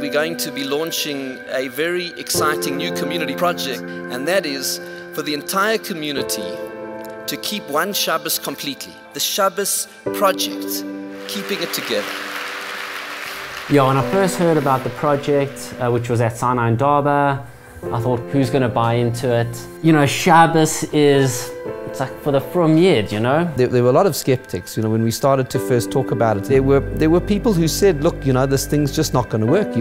we're going to be launching a very exciting new community project, and that is for the entire community to keep one Shabbos completely. The Shabbos project, keeping it together. Yeah, when I first heard about the project, which was at Sinai and Darba, I thought, who's going to buy into it? You know, Shabbos is, it's like for the from yid, you know? There were a lot of skeptics, you know, when we started to first talk about it. There were people who said, look, you know, this thing's just not going to work.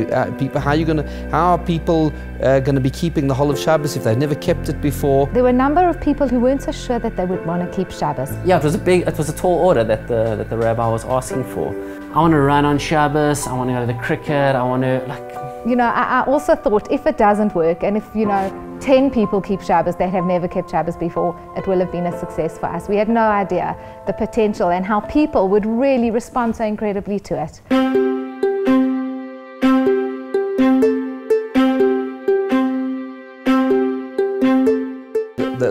How are people going to be keeping the whole of Shabbos if they've never kept it before? There were a number of people who weren't so sure that they would want to keep Shabbos. Yeah, it was a tall order that the rabbi was asking for. I want to run on Shabbos, I want to go to the cricket, I want to, like... You know, I also thought if it doesn't work, and if, you know, 10 people keep Shabbos that have never kept Shabbos before, it will have been a success for us. We had no idea the potential and how people would really respond so incredibly to it.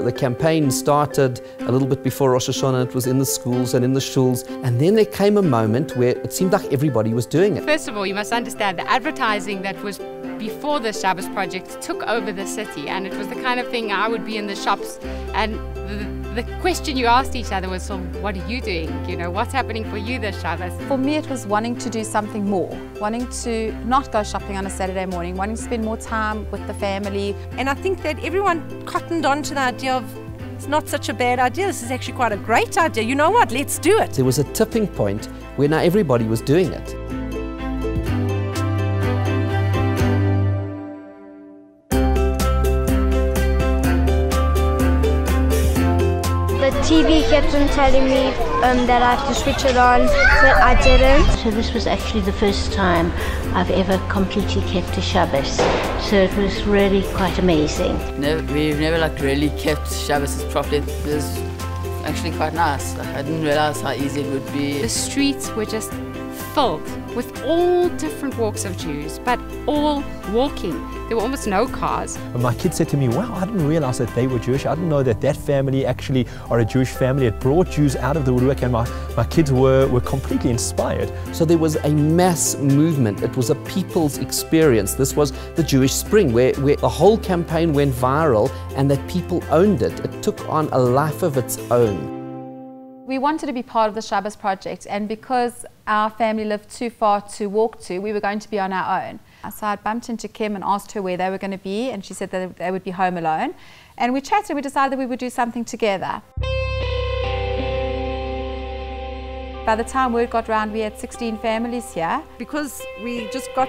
The campaign started a little bit before Rosh Hashanah. It was in the schools and in the shuls, and then there came a moment where it seemed like everybody was doing it. First of all, you must understand the advertising that was before the Shabbos project took over the city, and it was the kind of thing I would be in the shops, and the question you asked each other was, so what are you doing? You know, what's happening for you this Shabbos? For me, it was wanting to do something more, wanting to not go shopping on a Saturday morning, wanting to spend more time with the family. And I think that everyone cottoned on to the idea of, it's not such a bad idea, this is actually quite a great idea. You know what, let's do it. There was a tipping point where now everybody was doing it. The TV kept on telling me that I have to switch it on, but I didn't. So this was actually the first time I've ever completely kept a Shabbos. So it was really quite amazing. We've never like really kept Shabbos properly. It was actually quite nice. I didn't realize how easy it would be. The streets were just filled with all different walks of Jews, but all walking. There were almost no cars. My kids said to me, wow, I didn't realize that they were Jewish. I didn't know that that family actually are a Jewish family. It brought Jews out of the woodwork, and my kids were completely inspired. So there was a mass movement. It was a people's experience. This was the Jewish Spring, where the whole campaign went viral and that people owned it. It took on a life of its own. We wanted to be part of the Shabbos project, and because our family lived too far to walk to, we were going to be on our own. So I bumped into Kim and asked her where they were going to be, and she said that they would be home alone. And we chatted and we decided that we would do something together. By the time word got round, we had 16 families here. Because we just got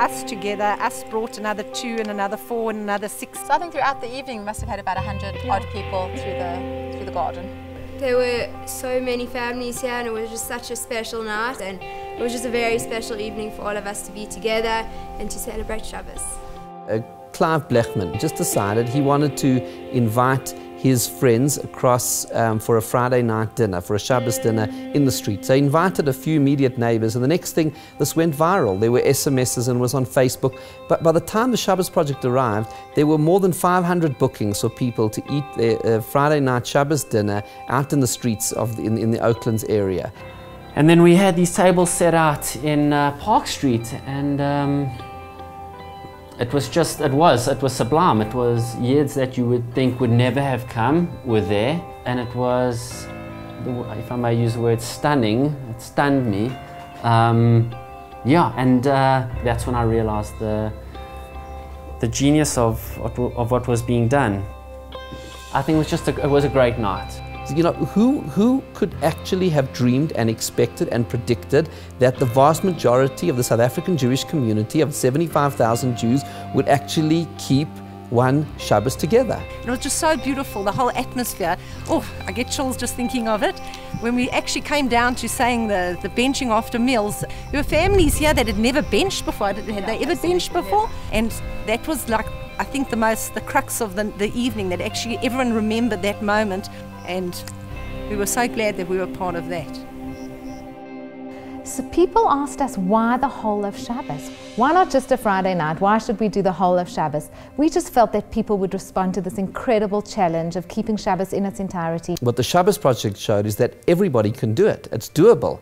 us together, us brought another 2 and another 4 and another 6. So I think throughout the evening we must have had about 100 odd people through the garden. There were so many families here, and it was just such a special night, and it was just a very special evening for all of us to be together and to celebrate Shabbos. Clive Blechman just decided he wanted to invite his friends across for a Friday night dinner, for a Shabbos dinner in the street. So he invited a few immediate neighbors, and the next thing, this went viral. There were SMSs and was on Facebook. But by the time the Shabbos project arrived, there were more than 500 bookings for people to eat their Friday night Shabbos dinner out in the streets in the Oaklands area. And then we had these tables set out in Park Street, and it was sublime. It was yids that you would think would never have come were there, and it was, if I may use the word, stunning. It stunned me. Yeah, and that's when I realized the genius of what was being done. I think it was a great night. You know, who could actually have dreamed and expected and predicted that the vast majority of the South African Jewish community of 75,000 Jews would actually keep one Shabbos together? It was just so beautiful, the whole atmosphere. Oh, I get chills just thinking of it. When we actually came down to saying the benching after meals, there were families here that had never benched before. Had they ever benched before? And that was like, I think, the crux of the evening, that actually everyone remembered that moment. And we were so glad that we were part of that. So people asked us, why the whole of Shabbos? Why not just a Friday night? Why should we do the whole of Shabbos? We just felt that people would respond to this incredible challenge of keeping Shabbos in its entirety. What the Shabbos project showed is that everybody can do it. It's doable.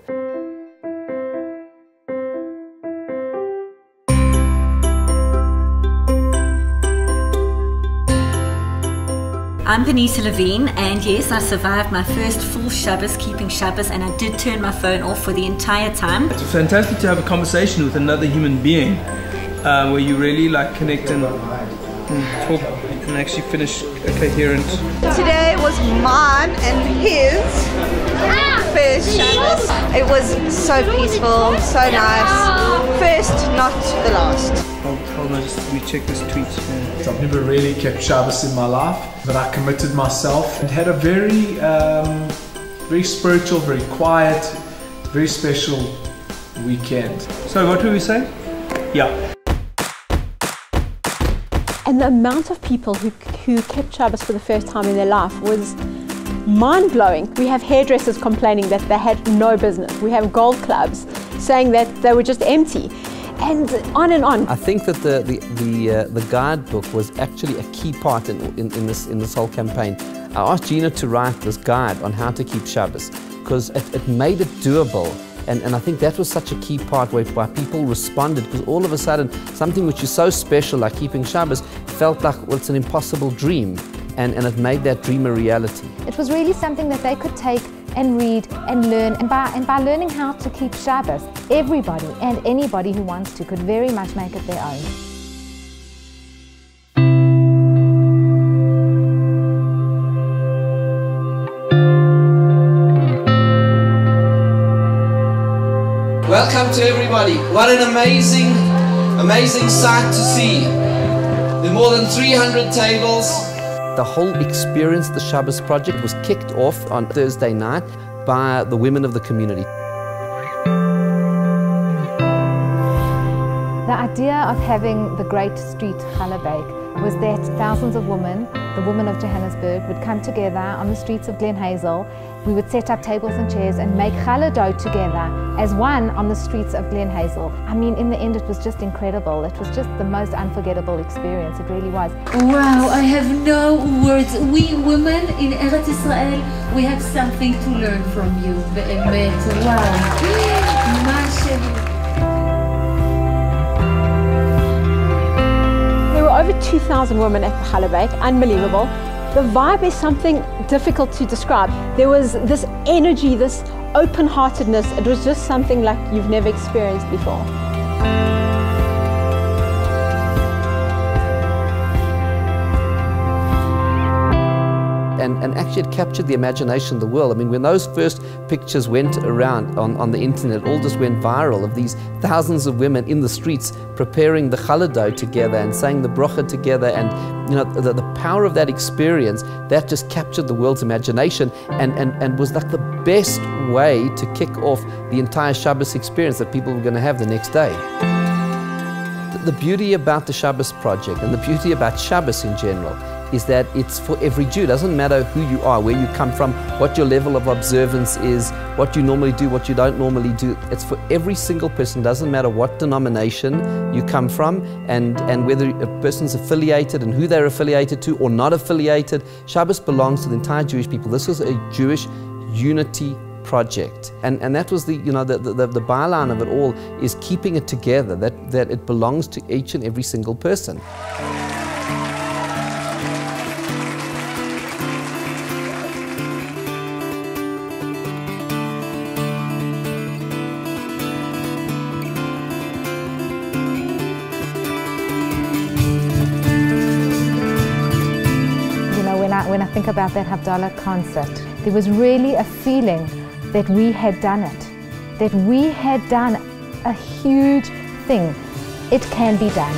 I'm Benita Levine, and yes, I survived my first full Shabbos, keeping Shabbos, and I did turn my phone off for the entire time. It's fantastic to have a conversation with another human being where you really like connect and talk and actually finish a coherent. Today was mine and his first Shabbos. It was so peaceful, so nice. First, not the last. Hold on, just let me check this tweet. Yeah. I've never really kept Shabbos in my life, but I committed myself and had a very spiritual, very quiet, very special weekend. So what were we saying? Yeah. And the amount of people who kept Shabbos for the first time in their life was mind-blowing. We have hairdressers complaining that they had no business. We have golf clubs saying that they were just empty. And on and on. I think that the guidebook was actually a key part in this whole campaign. I asked Gina to write this guide on how to keep Shabbos because it made it doable. And I think that was such a key part where people responded, because all of a sudden something which is so special like keeping Shabbos felt like, well, it's an impossible dream, and it made that dream a reality. It was really something that they could take and read and learn, and by learning how to keep Shabbos, everybody and anybody who wants to could very much make it their own. Welcome to everybody. What an amazing sight to see. There are more than 300 tables. The whole experience, the Shabbos project, was kicked off on Thursday night by the women of the community. The idea of having the great street challah bake was that thousands of women, the women of Johannesburg, would come together on the streets of Glen Hazel. We would set up tables and chairs and make challah dough together as one on the streets of Glen Hazel. I mean, in the end, it was just incredible. It was just the most unforgettable experience. It really was. Wow, I have no words. We women in Eretz Israel, we have something to learn from you. באמת. Wow. There were over 2,000 women at the challah bake. Unbelievable. The vibe is something difficult to describe. There was this energy, this open-heartedness. It was just something like you've never experienced before. And actually it captured the imagination of the world. I mean, when those first pictures went around on the internet, all just went viral, of these thousands of women in the streets preparing the challah dough together and saying the bracha together, and you know, the power of that experience, that just captured the world's imagination and was like the best way to kick off the entire Shabbos experience that people were going to have the next day. The beauty about the Shabbos project and the beauty about Shabbos in general is that it's for every Jew. It doesn't matter who you are, where you come from, what your level of observance is, what you normally do, what you don't normally do. It's for every single person. It doesn't matter what denomination you come from and whether a person's affiliated and who they're affiliated to or not affiliated. Shabbos belongs to the entire Jewish people. This was a Jewish unity project, and that was the byline of it all, is keeping it together, that it belongs to each and every single person. When I think about that Havdalah concert, there was really a feeling that we had done it, that we had done a huge thing. It can be done.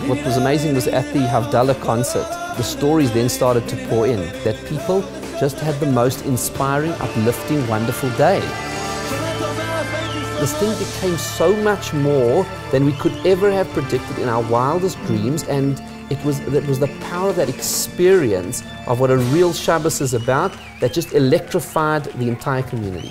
What was amazing was at the Havdalah concert, the stories then started to pour in, that people just had the most inspiring, uplifting, wonderful day. This thing became so much more than we could ever have predicted in our wildest dreams, and it was the power of that experience of what a real Shabbos is about that just electrified the entire community.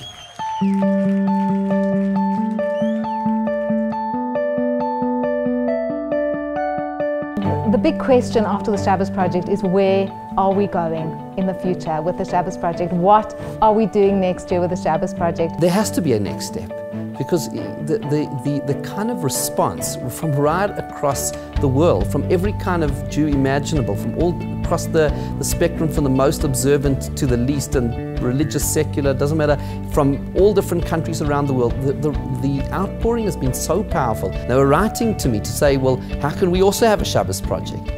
The big question after the Shabbos project is, where are we going in the future with the Shabbos project? What are we doing next year with the Shabbos project? There has to be a next step. because the kind of response from right across the world, from every kind of Jew imaginable, from all across the spectrum, from the most observant to the least, and religious, secular, doesn't matter, from all different countries around the world, the outpouring has been so powerful. They were writing to me to say, well, how can we also have a Shabbos project?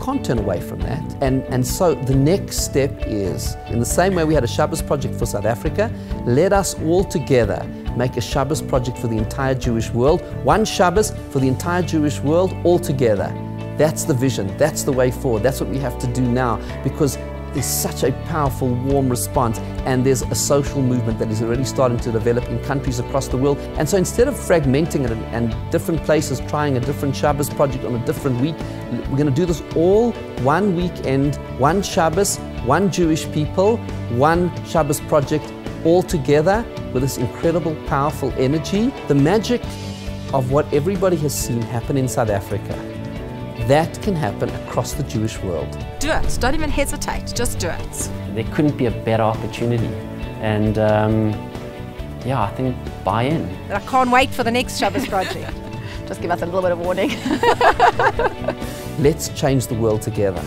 Can't turn away from that. And so the next step is, in the same way we had a Shabbos project for South Africa, let us all together make a Shabbos project for the entire Jewish world. One Shabbos for the entire Jewish world, all together. That's the vision, that's the way forward, that's what we have to do now, because there's such a powerful, warm response, and there's a social movement that is already starting to develop in countries across the world. And so instead of fragmenting it and different places trying a different Shabbos project on a different week, we're going to do this all one weekend, one Shabbos, one Jewish people, one Shabbos project, all together with this incredible, powerful energy. The magic of what everybody has seen happen in South Africa, that can happen across the Jewish world. Do it. Don't even hesitate. Just do it. There couldn't be a better opportunity. And yeah, I think buy in. I can't wait for the next Shabbos project. Just give us a little bit of warning. Let's change the world together.